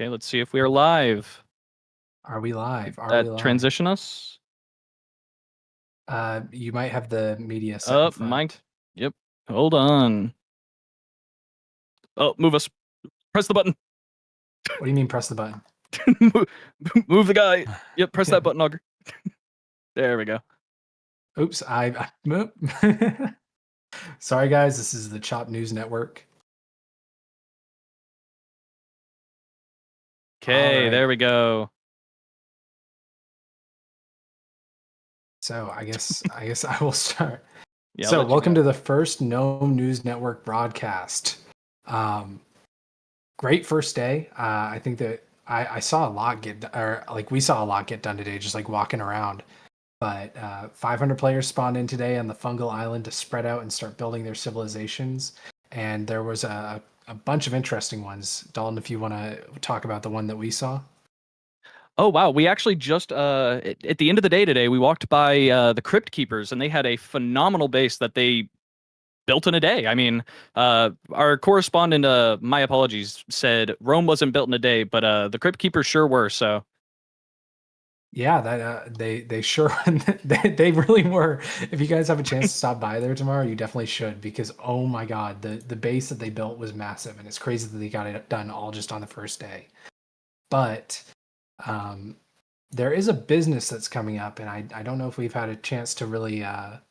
Okay, let's see if we are live. Are we live? Transition us? You might have the media set Oh, in front. mind. Yep. Hold on. Oh, move us. Press the button. What do you mean press the button? Move the guy. Yep, press that button, Augur. There we go. Oops, Sorry guys, this is the Chop News Network. Okay, there we go. So I guess I will start. Yeah, so welcome to the first Gnome News Network broadcast. Great first day. I think that I saw a lot we saw a lot get done today, just like walking around. But 500 players spawned in today on the Fungal Island to spread out and start building their civilizations. And there was a bunch of interesting ones. Dalton, if you want to talk about the one that we saw. Oh, wow. We actually just, at the end of the day today, we walked by the Crypt Keepers, and they had a phenomenal base that they built in a day. I mean, our correspondent, my apologies, said Rome wasn't built in a day, but the Crypt Keepers sure were, so. Yeah, that they sure they really were. If you guys have a chance to stop by there tomorrow, you definitely should, because oh my god, the base that they built was massive, and it's crazy that they got it done all just on the first day. But there is a business that's coming up, and I don't know if we've had a chance to really I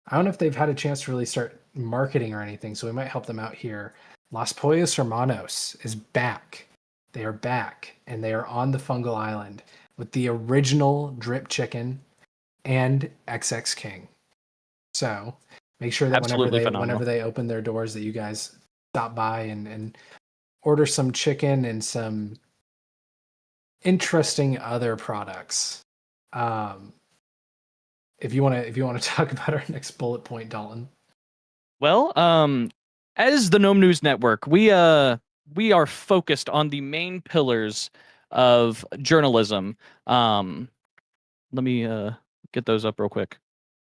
don't know if they've had a chance to really start marketing or anything, so we might help them out here. Las Pollas Hermanos is back. They are back, and they are on the Fungal Island with the original drip chicken and XX King. So make sure that whenever they open their doors, that you guys stop by and order some chicken and some interesting other products. If you want to talk about our next bullet point, Dalton. Well, as the Gnome News Network, we are focused on the main pillars of journalism. Let me get those up real quick.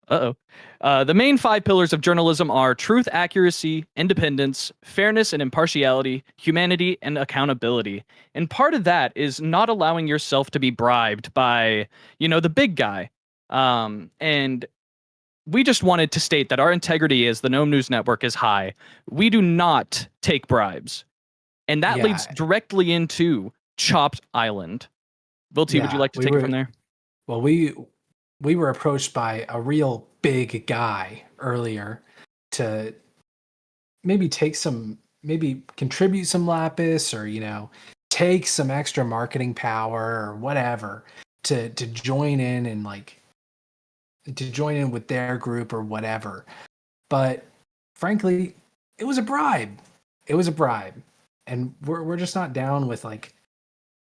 The main 5 pillars of journalism are truth, accuracy, independence, fairness and impartiality, humanity, and accountability. And part of that is not allowing yourself to be bribed by, the big guy. And we just wanted to state that our integrity as the Gnome News Network is high. We do not take bribes. And that leads directly into Chopped Island. Vilti, would you like to take it from there? Well, we were approached by a real big guy earlier to maybe contribute some lapis, or take some extra marketing power or whatever to join in and join in with their group or whatever. But frankly, it was a bribe. And we're just not down with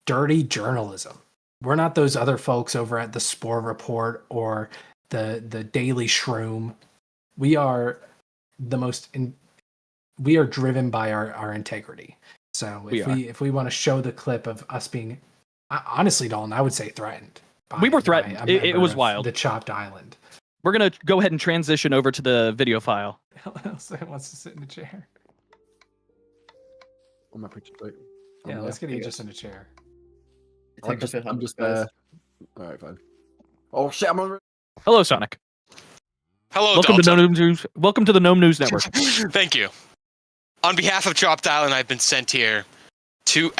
dirty journalism. We're not those other folks over at the Spore Report or the Daily Shroom. We are we are driven by our integrity. So if we want to show the clip of us being, honestly, Dalton, I would say threatened. We were threatened. It was wild. The Chopped Island. We're going to go ahead and transition over to the video file. Elsa wants to sit in a chair. On my picture plate. Yeah, let's get you just in a chair. I'm just there. All right, fine. Oh shit! I'm on. Hello, Sonic. Hello, welcome Dalton. to Gnome News. Welcome to the Gnome News Network. Thank you. On behalf of Chopped Island, I've been sent here to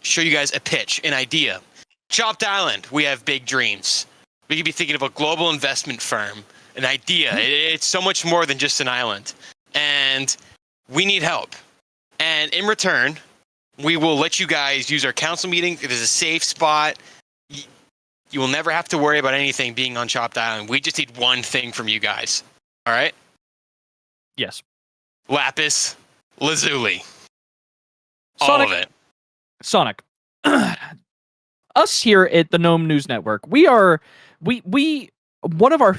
show you guys a pitch, an idea. Chopped Island, we have big dreams. We could be thinking of a global investment firm, an idea. It's so much more than just an island, and we need help. And in return, we will let you guys use our council meeting. It is a safe spot. You will never have to worry about anything being on Chopped Island. We just need one thing from you guys. All right? Yes. Lapis Lazuli. Sonic, all of it. Sonic. Us here at the Gnome News Network, we one of our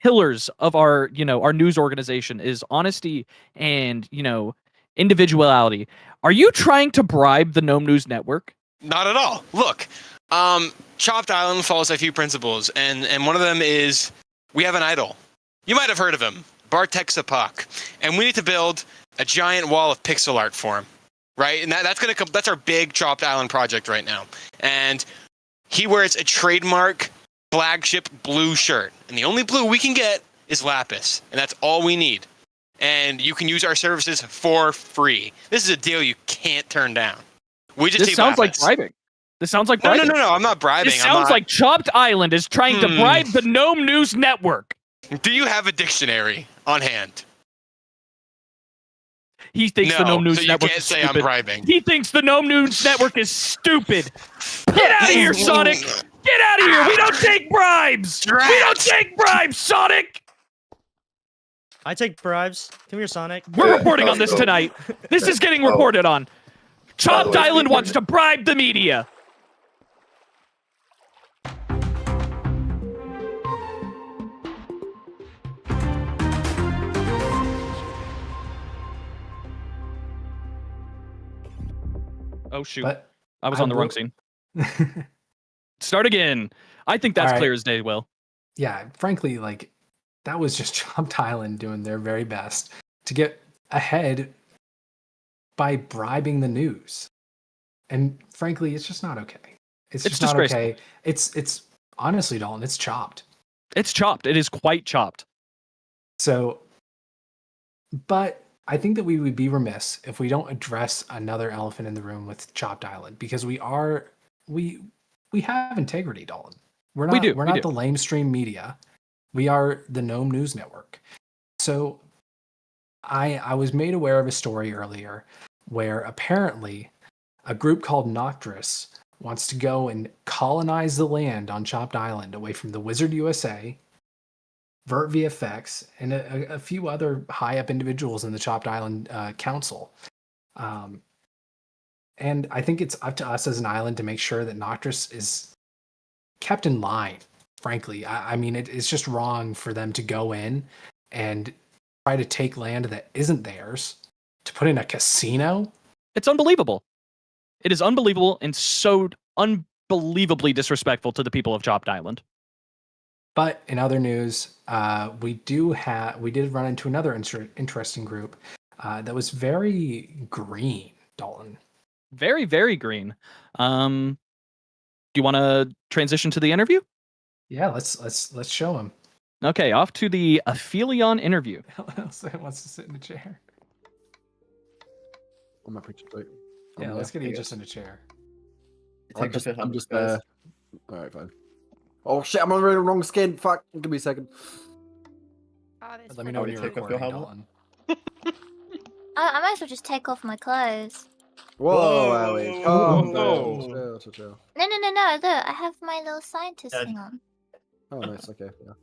pillars of our news organization is honesty and individuality. Are you trying to bribe the Gnome News Network? Not at all. Look, Chopped Island follows a few principles, and one of them is we have an idol. You might have heard of him, Bartek Sapak, and we need to build a giant wall of pixel art for him. right? And that's our big Chopped Island project right now. And he wears a trademark flagship blue shirt, and the only blue we can get is lapis, and that's all we need. And you can use our services for free. This is a deal you can't turn down. We just This take sounds like lapis. bribing. This sounds like No, bribing. no. I'm not bribing. This sounds like Chopped Island is trying to bribe the Gnome News Network. Do you have a dictionary on hand? He thinks the Gnome News so you Network can't is say stupid. I'm bribing. He thinks the Gnome News Network is stupid. Get out of here, Sonic! Get out of here! We don't take bribes! We don't take bribes, Sonic! I take bribes. Come here, Sonic. We're reporting on this tonight. This is getting reported on. Chopped Island wants to bribe the media. Oh, shoot. But I was on the wrong scene. Start again. I think that's All right. clear as day, Will. Yeah, frankly, like that was just Chopped Island doing their very best to get ahead by bribing the news. And frankly, it's just not okay. It's just not okay. It's honestly, Dalton, it's chopped. It's chopped. It is quite chopped. So, but I think that we would be remiss if we don't address another elephant in the room with Chopped Island, because we have integrity, Dalton. We're not the lamestream media. We are the Gnome News Network. So I was made aware of a story earlier where apparently a group called Noctress wants to go and colonize the land on Chopped Island away from the Wizard USA, Vert VFX, and a few other high-up individuals in the Chopped Island Council. And I think it's up to us as an island to make sure that Noctress is kept in line, frankly. I mean, it's just wrong for them to go in and try to take land that isn't theirs to put in a casino. It's unbelievable. It is unbelievable and so unbelievably disrespectful to the people of Chopped Island. But in other news, we did run into another interesting group that was very green, Dalton. Very, very green. Do you want to transition to the interview? Yeah, let's show him. Okay, off to the Aphelion interview. Wants to sit in a chair. On my picture, wait. Yeah, let's get you just in a chair. I'm just All right, fine. Oh shit! I'm on the wrong skin. Fuck! Give me a second. Let me know when you're recording, Dalton. I might as well just take off my clothes. Whoa, Ellie. Calm down. Chill. No. Look, I have my little scientist thing on. Oh, nice. Okay. Yeah.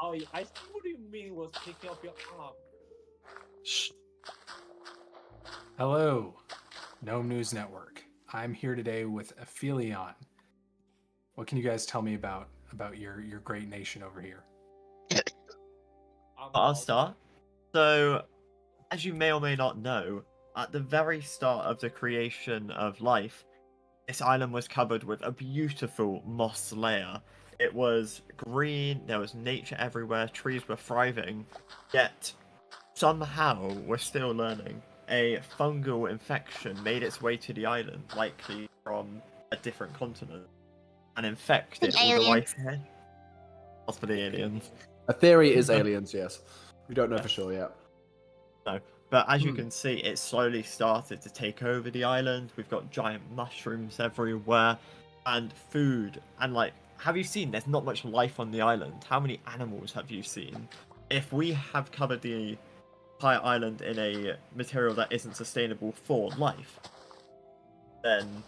Oh, I see what you mean was taking off your arm. Shh. Hello, Gnome News Network. I'm here today with Aphelion. What can you guys tell me about your great nation over here? I'll start. So, as you may or may not know, at the very start of the creation of life, this island was covered with a beautiful moss layer. It was green, there was nature everywhere, trees were thriving, yet somehow we're still learning. A fungal infection made its way to the island, likely from a different continent, and infected all the life here. As for the aliens. A theory is aliens, yes. We don't know for sure yet. No, but as you can see, it slowly started to take over the island. We've got giant mushrooms everywhere, and food, and like, have you seen? There's not much life on the island. How many animals have you seen? If we have covered the entire island in a material that isn't sustainable for life, then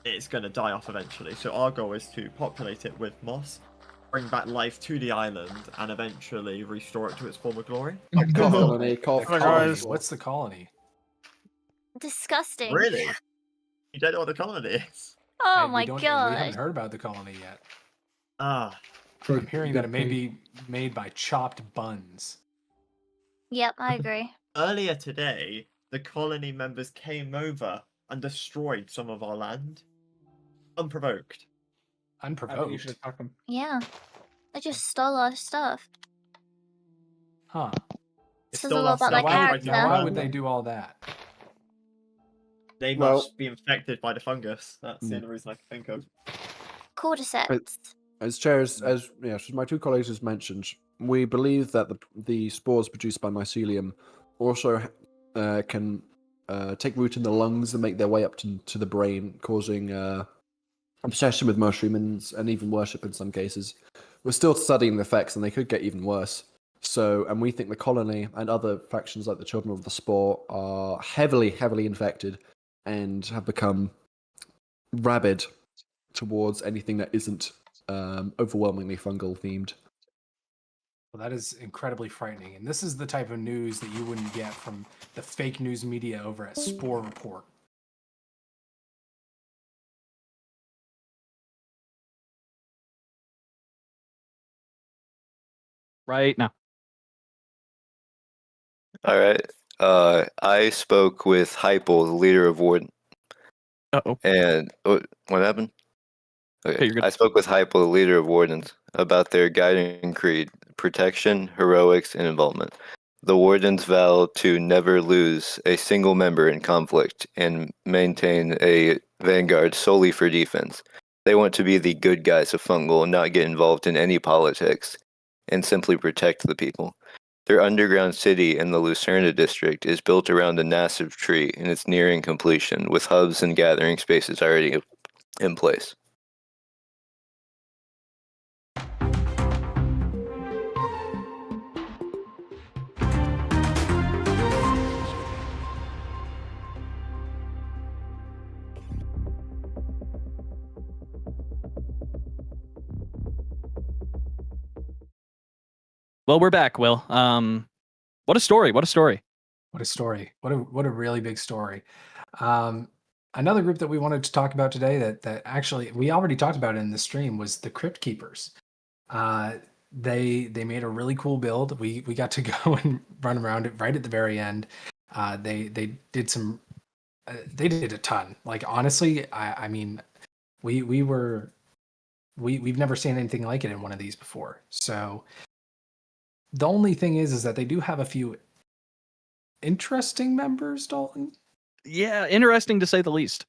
it's going to die off eventually. So our goal is to populate it with moss, bring back life to the island, and eventually restore it to its former glory. Colony. What's the colony? Disgusting. Really? You don't know what the colony is? Oh Hey, my we god. haven't heard about the colony yet. Ah, I'm hearing that it may be made by chopped buns. Yep, I agree. earlier today, the colony members came over and destroyed some of our land. Unprovoked. Unprovoked? Yeah. I just stole our stuff. Huh. They Says a stole lot our about stuff their and tried to character. Now, why burn would they them. do all that? They Well- must be infected by the fungus. That's the only reason I can think of. Cordyceps. As chairs, as my two colleagues has mentioned, we believe that the spores produced by mycelium also can take root in the lungs and make their way up to the brain, causing obsession with mushroom and even worship in some cases. We're still studying the effects, and they could get even worse. So, and we think the colony and other factions like the Children of the Spore are heavily, heavily infected and have become rabid towards anything that isn't overwhelmingly fungal themed. Well, that is incredibly frightening. And this is the type of news that you wouldn't get from the fake news media over at Spore Report. Right now. All right. I spoke with Hypel, the leader of Warden. Uh-oh. And what happened? Okay. you're good. I spoke with Hypel, the leader of Wardens, about their guiding creed: protection, heroics, and involvement. The Wardens vow to never lose a single member in conflict and maintain a vanguard solely for defense. They want to be the good guys of Fungal and not get involved in any politics and simply protect the people. Their underground city in the Lucerna district is built around a massive tree and it's nearing completion, with hubs and gathering spaces already in place. Well, we're back, Will. What a story. What a story. What a story. What a really big story. Another group that we wanted to talk about today that actually we already talked about it in the stream was the Crypt Keepers. They made a really cool build. We got to go and run around it right at the very end. They did some they did a ton. Like honestly, I mean we've never seen anything like it in one of these before. So the only thing is that they do have a few interesting members, Dalton. Yeah, interesting to say the least.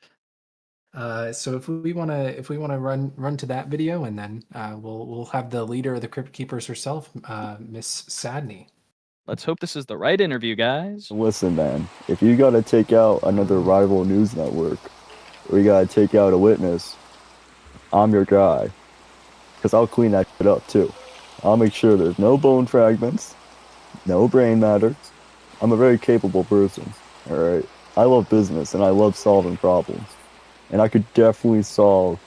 So if we wanna run to that video, and then we'll have the leader of the Crypt Keepers herself, Miss Sadney. Let's hope this is the right interview, guys. Listen, man, if you gotta take out another rival news network, or you gotta take out a witness, I'm your guy. Because I'll clean that shit up, too. I'll make sure there's no bone fragments, no brain matter. I'm a very capable person, alright? I love business, and I love solving problems. And I could definitely solve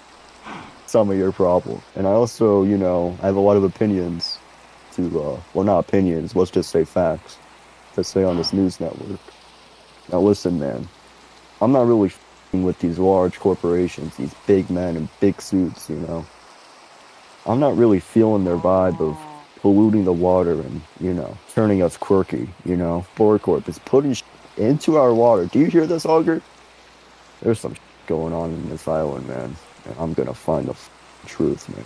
some of your problems. And I also, I have a lot of opinions well, not opinions, let's just say facts, to say on this news network. Now listen, man, I'm not really f***ing with these large corporations, these big men in big suits, I'm not really feeling their vibe of polluting the water and, turning us quirky, Spore Corp is putting into our water. Do you hear this, Augur? There's some going on in this island, man. And I'm gonna find the truth, man.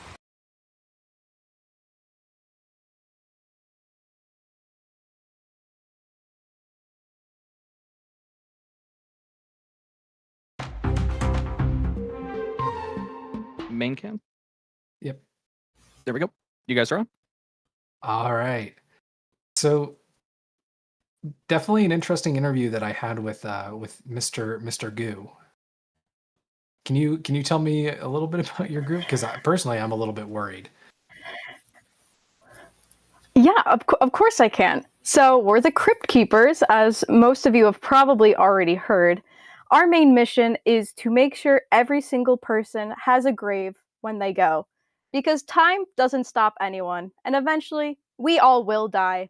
Main cam. Yep. There we go. You guys are on. All right. So definitely an interesting interview that I had with Mr. Goo. Can you tell me a little bit about your group? Because personally, I'm a little bit worried. Yeah, of course I can. So we're the Crypt Keepers, as most of you have probably already heard. Our main mission is to make sure every single person has a grave when they go. Because time doesn't stop anyone, and eventually we all will die.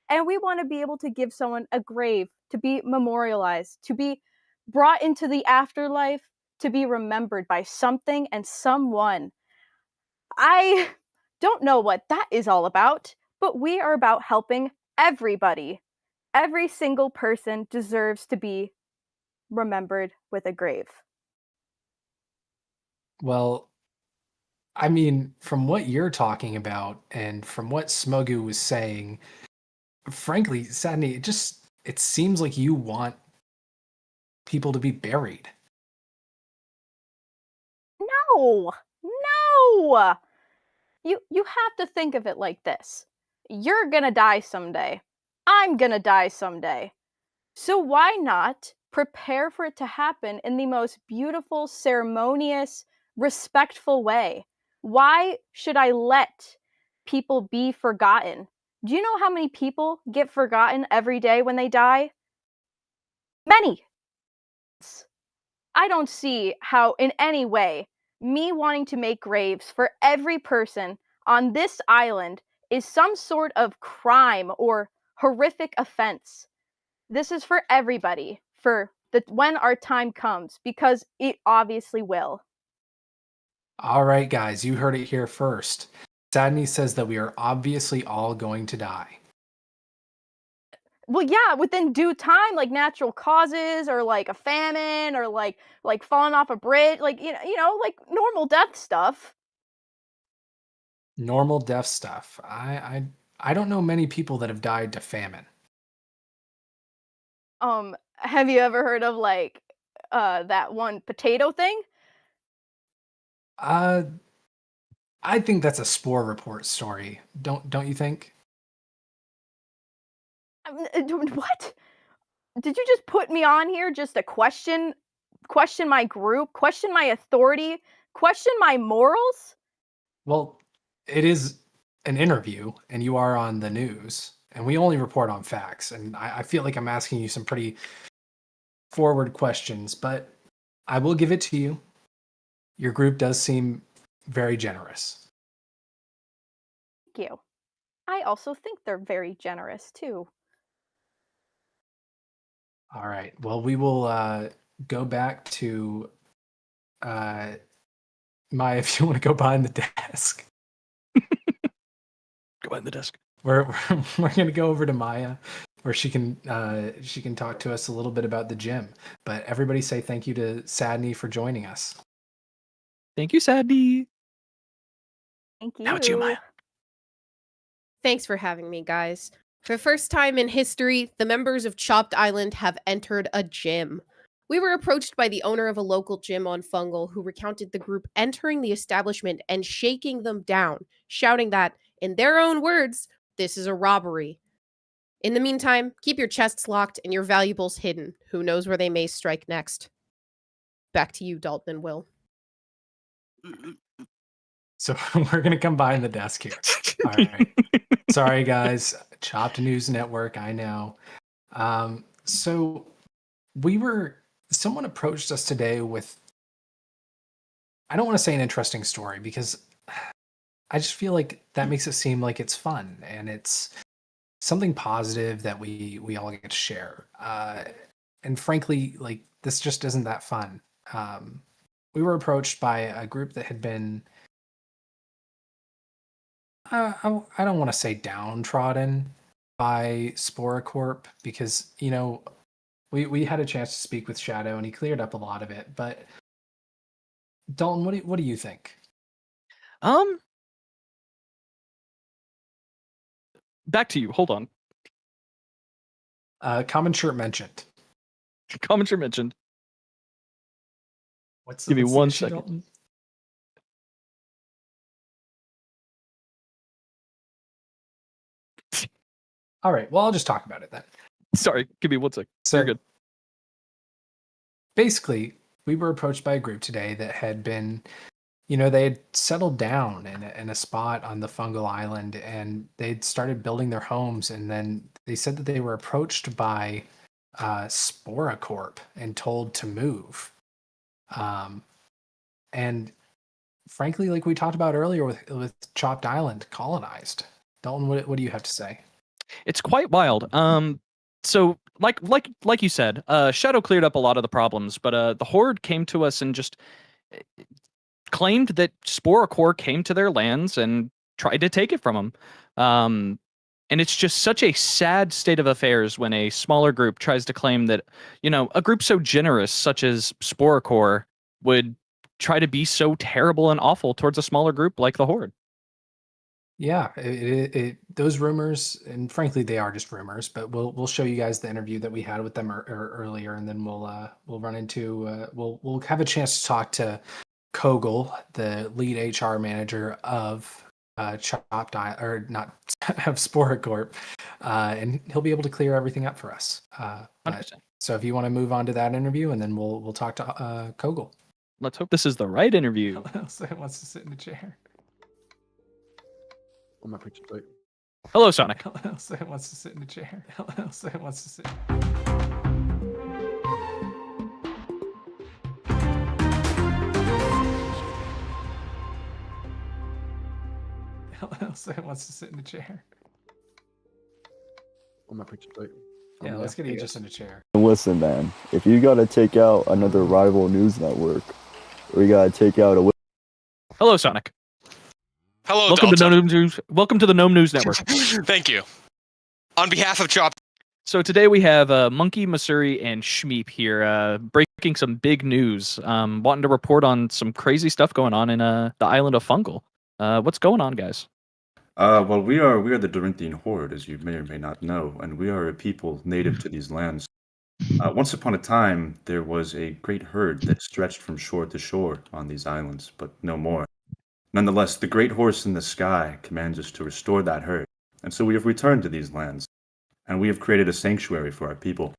And we want to be able to give someone a grave to be memorialized, to be brought into the afterlife, to be remembered by something and someone. I don't know what that is all about, but we are about helping everybody. Every single person deserves to be remembered with a grave. Well, I mean, from what you're talking about and from what Smuggu was saying, frankly, Sadney, it seems like you want people to be buried. No, no. You have to think of it like this. You're gonna die someday. I'm gonna die someday. So why not prepare for it to happen in the most beautiful, ceremonious, respectful way? Why should I let people be forgotten? Do you know how many people get forgotten every day when they die? Many. I don't see how, in any way, me wanting to make graves for every person on this island is some sort of crime or horrific offense. This is for everybody, for when our time comes, because it obviously will. All right, guys, you heard it here first. Sadney says that we are obviously all going to die. Well, yeah, within due time, like natural causes, or like a famine, or like falling off a bridge, like like normal death stuff. Normal death stuff. I don't know many people that have died to famine. Have you ever heard of like that one potato thing? Uh, I think that's a spore report story. Don't you think? What? Did you just put me on here just to question my group, question my authority, question my morals? Well, it is an interview, and you are on the news, and we only report on facts. And I feel like I'm asking you some pretty forward questions, but I will give it to you. Your group does seem very generous. Thank you. I also think they're very generous too. All right. Well, we will go back to Maya, if you want to go behind the desk. Go behind the desk. We're going to go over to Maya, where she can talk to us a little bit about the gym. But everybody say thank you to Sadney for joining us. Thank you, Sadie. Thank you. Now it's you, Maya. Thanks for having me, guys. For the first time in history, the members of Chopped Island have entered a gym. We were approached by the owner of a local gym on Fungal who recounted the group entering the establishment and shaking them down, shouting that, in their own words, this is a robbery. In the meantime, keep your chests locked and your valuables hidden. Who knows where they may strike next? Back to you, Dalton and Will. So we're going to come behind the desk here. All right. Sorry, guys. Chopped News Network, I know. So someone approached us today with, I don't want to say an interesting story, because I just feel like that makes it seem like it's fun and it's something positive that we all get to share. And frankly, like, this just isn't that fun. We were approached by a group that had been, I don't want to say downtrodden by Sporocorp, because we had a chance to speak with Shadow and he cleared up a lot of it. But Dalton, what do you think? Back to you. Hold on. Common shirt mentioned. Common shirt mentioned. Give me the 1 issue, second. Dalton? All right. Well, I'll just talk about it then. Sorry, give me 1 sec. So You're good. Basically, we were approached by a group today that had been, they had settled down in a spot on the Fungal Island, and they'd started building their homes, and then they said that they were approached by Sporocorp and told to move. And frankly, like we talked about earlier with Chopped Island colonized. Dalton, what do you have to say? It's quite wild. So like you said, Shadow cleared up a lot of the problems, but the Horde came to us and just claimed that Sporocore came to their lands and tried to take it from them. And it's just such a sad state of affairs when a smaller group tries to claim that, a group so generous such as Sporocore would try to be so terrible and awful towards a smaller group like the Horde. Yeah, those rumors, and frankly, they are just rumors. But we'll show you guys the interview that we had with them earlier, and then we'll run into we'll have a chance to talk to Kogel, the lead HR manager of Chopped or not of Spora Corp, and he'll be able to clear everything up for us. So if you want to move on to that interview, and then we'll talk to Kogel. Let's hope this is the right interview. So he wants to sit in the chair. On my picture plate. Hello, Sonic. So he wants to sit in the chair. So he wants to sit. So he wants to sit in the chair. On my picture plate. Yeah, let's get Aegis in a chair. Listen, man, if you gotta take out another rival news network, or you gotta take out a... Hello, Sonic. Hello, Welcome to Delta. Gnome News. Welcome to the Gnome News Network. Thank you. On behalf of Chop. So today we have Monkey, Masuri, and Shmeep here, breaking some big news, wanting to report on some crazy stuff going on in the island of Fungal. What's going on, guys? Well, we are the Dorinthian Horde, as you may or may not know, and we are a people native to these lands. Once upon a time, there was a great herd that stretched from shore to shore on these islands, but no more. Nonetheless, the great horse in the sky commands us to restore that herd, and so we have returned to these lands, and we have created a sanctuary for our people.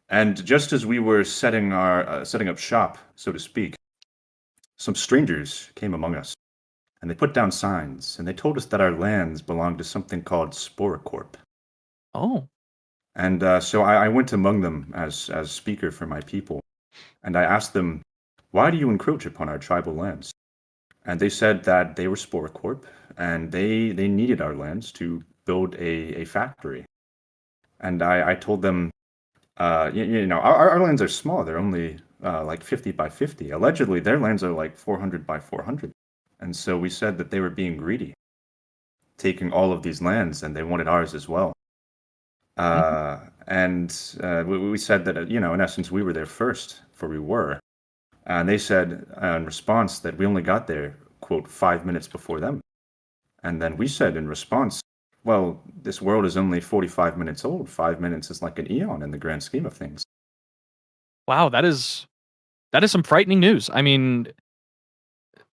And just as we were setting up shop, so to speak, some strangers came among us. And they put down signs, and they told us that our lands belonged to something called Spora Corp. Oh. And so I went among them as speaker for my people, and I asked them, why do you encroach upon our tribal lands? And they said that they were Spora Corp, and they needed our lands to build a factory. And I told them, our lands are small. They're only like 50 by 50. Allegedly, their lands are like 400 by 400. And so we said that they were being greedy, taking all of these lands, and they wanted ours as well. And we said that, in essence, we were there first, for we were. And they said in response that we only got there, quote, 5 minutes before them. And then we said in response, well, this world is only 45 minutes old. 5 minutes is like an eon in the grand scheme of things. Wow, that is some frightening news. I mean,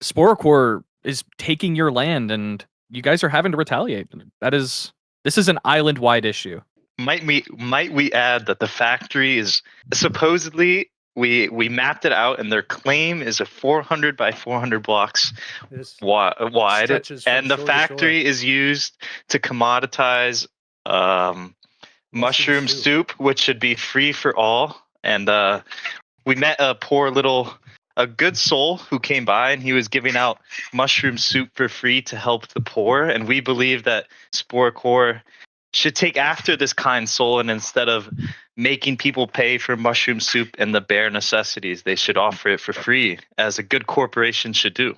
Sporocore is taking your land, and you guys are having to retaliate. This is an island-wide issue. Might we add that the factory is supposedly we mapped it out, and their claim is a 400 by 400 blocks wide, and the factory is used to commoditize mushroom soup, which should be free for all. And we met a good soul who came by, and he was giving out mushroom soup for free to help the poor. And we believe that Spore Core should take after this kind soul, and instead of making people pay for mushroom soup and the bare necessities, they should offer it for free, as a good corporation should do.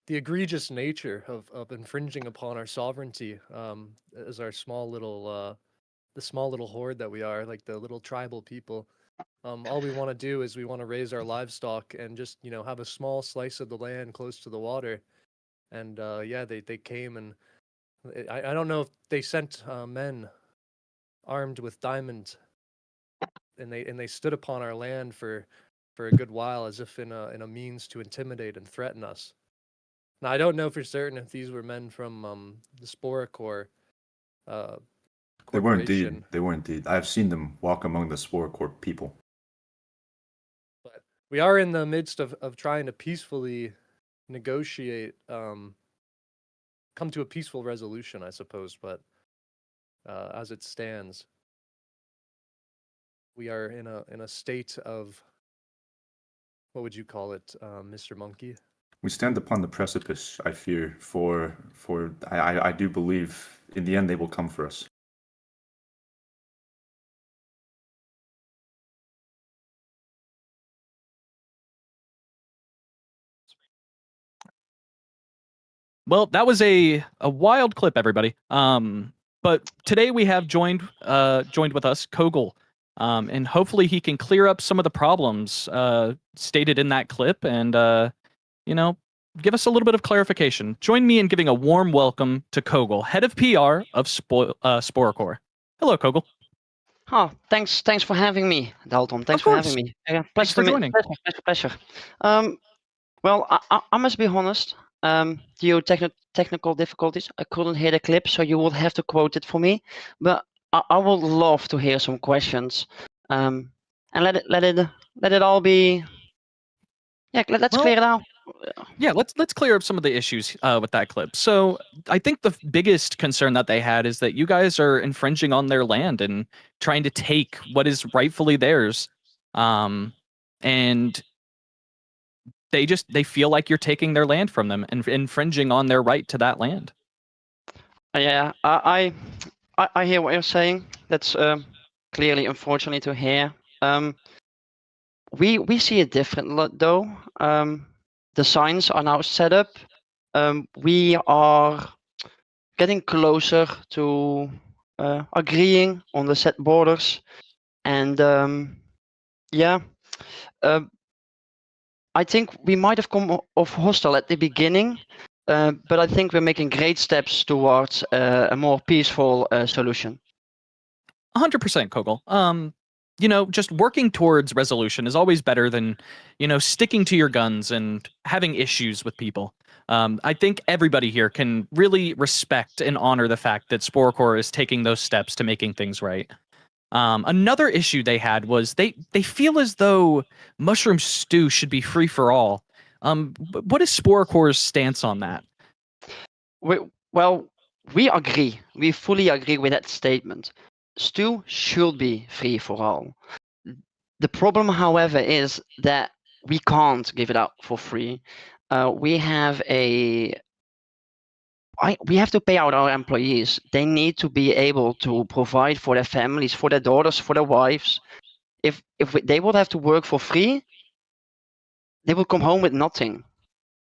The egregious nature of infringing upon our sovereignty, as our small little horde that we are, like the little tribal people. All we want to do is we want to raise our livestock and just, have a small slice of the land close to the water. And they came, and I don't know if they sent men armed with diamonds, and they stood upon our land for a good while, as if in a means to intimidate and threaten us. Now, I don't know for certain if these were men from the Spora Corps. They were indeed. They were indeed. I've seen them walk among the Spora Corp people. But we are in the midst of trying to peacefully negotiate, come to a peaceful resolution, I suppose. But as it stands, we are in a state of, what would you call it, Mr. Monkey? We stand upon the precipice, I fear, I do believe in the end they will come for us. Well, that was a wild clip, everybody. But today we have joined with us Kogel, and hopefully he can clear up some of the problems stated in that clip, and give us a little bit of clarification. Join me in giving a warm welcome to Kogel, head of PR of Sporecore. Hello, Kogel. Oh, thanks for having me, Dalton. Thanks for having me. Thanks for joining. Pleasure. Well, I must be honest. Due to technical difficulties, I couldn't hear the clip, so you will have to quote it for me. But I would love to hear some questions. And let it all be. Yeah, let's clear it out. Yeah, let's clear up some of the issues with that clip. So I think the biggest concern that they had is that you guys are infringing on their land and trying to take what is rightfully theirs, and they feel like you're taking their land from them and infringing on their right to that land. Yeah, I hear what you're saying. That's clearly unfortunate to hear. We see it different though. The signs are now set up. We are getting closer to agreeing on the set borders, and I think we might have come off hostile at the beginning, but I think we're making great steps towards a more peaceful solution. 100%, Kogel. Just working towards resolution is always better than, sticking to your guns and having issues with people. I think everybody here can really respect and honor the fact that Sporecore is taking those steps to making things right. Another issue they had was they feel as though mushroom stew should be free for all. What is Sporecore's stance on that? We agree. We fully agree with that statement. Stew should be free for all. The problem, however, is that we can't give it out for free. We have to pay out our employees. They need to be able to provide for their families, for their daughters, for their wives. If they would have to work for free, they would come home with nothing,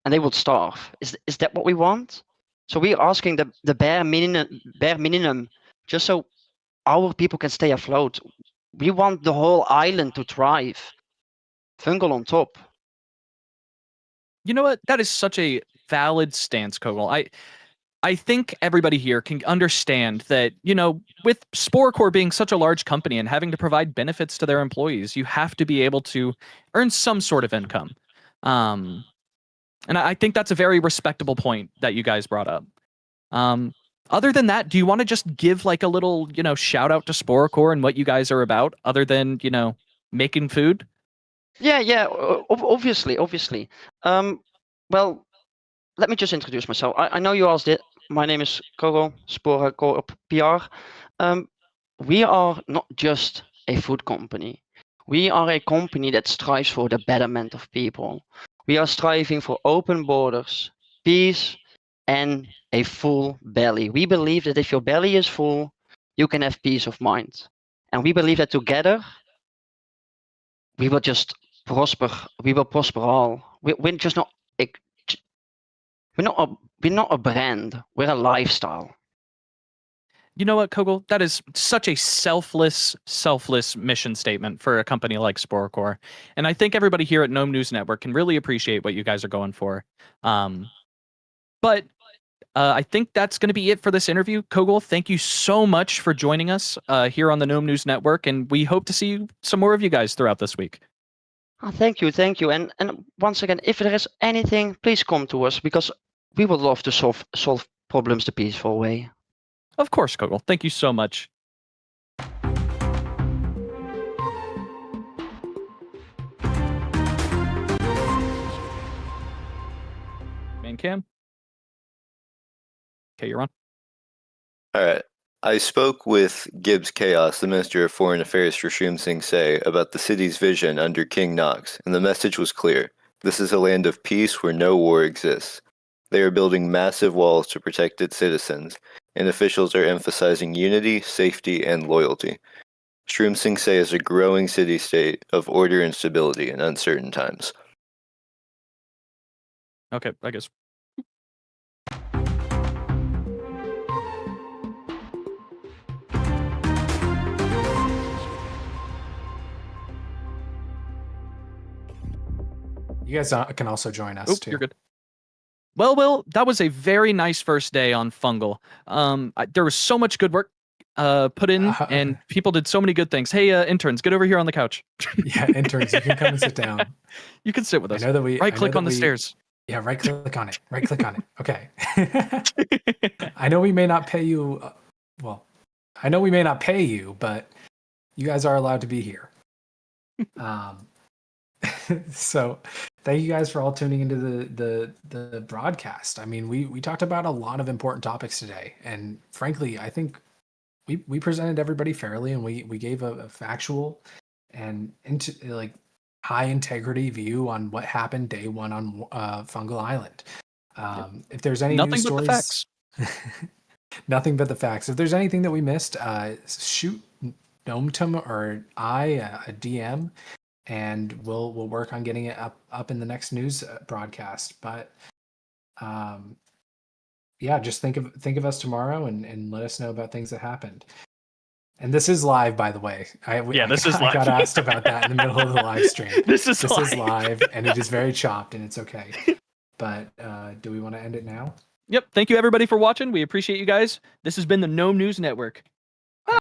and they would starve. Is that what we want? So we're asking the bare minimum, just so our people can stay afloat. We want the whole island to thrive. Fungal on top. You know what? That is such a valid stance, Kogel. I think everybody here can understand that, with Sporecore being such a large company and having to provide benefits to their employees, you have to be able to earn some sort of income. And I think that's a very respectable point that you guys brought up. Other than that, do you want to just give like a little, shout out to Sporecore and what you guys are about, other than, making food? Yeah, obviously. Well, let me just introduce myself. I know you asked it. My name is Kogel, Sporecore PR. We are not just a food company. We are a company that strives for the betterment of people. We are striving for open borders, peace, and a full belly. We believe that if your belly is full, you can have peace of mind. And we believe that together, we will just prosper. We will prosper all. We're just not. We're not a brand. We're a lifestyle. You know what, Kogel? That is such a selfless mission statement for a company like Sporecore. And I think everybody here at Gnome News Network can really appreciate what you guys are going for. But I think that's going to be it for this interview. Kogel, thank you so much for joining us here on the Gnome News Network, and we hope to see some more of you guys throughout this week. Oh, thank you. And once again, if there is anything, please come to us, because we would love to solve problems the peaceful way. Of course, Kogel. Thank you so much. Man cam. Okay, you're on. All right. I spoke with Gibbs Chaos, the Minister of Foreign Affairs for Shroom Sing Se, about the city's vision under King Knox, and the message was clear. This is a land of peace where no war exists. They are building massive walls to protect its citizens, and officials are emphasizing unity, safety, and loyalty. Shroom Sing Se is a growing city-state of order and stability in uncertain times. Okay, I guess. You guys can also join us too. You're good. Well, Will, that was a very nice first day on Fungal. There was so much good work put in, and people did so many good things. Hey, interns, get over here on the couch. Yeah, interns, you can come and sit down. You can sit with us. I know that we right click on the stairs. Yeah, right click on it. Right click on it. Okay. I know we may not pay you. Well, I know we may not pay you, but you guys are allowed to be here. So thank you guys for all tuning into the broadcast. I mean, we talked about a lot of important topics today, and frankly, I think we presented everybody fairly, and we gave a factual and like high integrity view on what happened day one on Fungal Island. If there's any Nothing news but the stories, nothing but the facts. If there's anything that we missed, shoot Gnome or a DM, and we'll work on getting it up in the next news broadcast. But yeah, just think of us tomorrow and let us know about things that happened. And this is live, by the way. This is live. I got asked about that in the middle of the live stream. This is live, and it is very chopped, and it's okay. But do we want to end it now? Yep. Thank you, everybody, for watching. We appreciate you guys. This has been the Gnome News Network.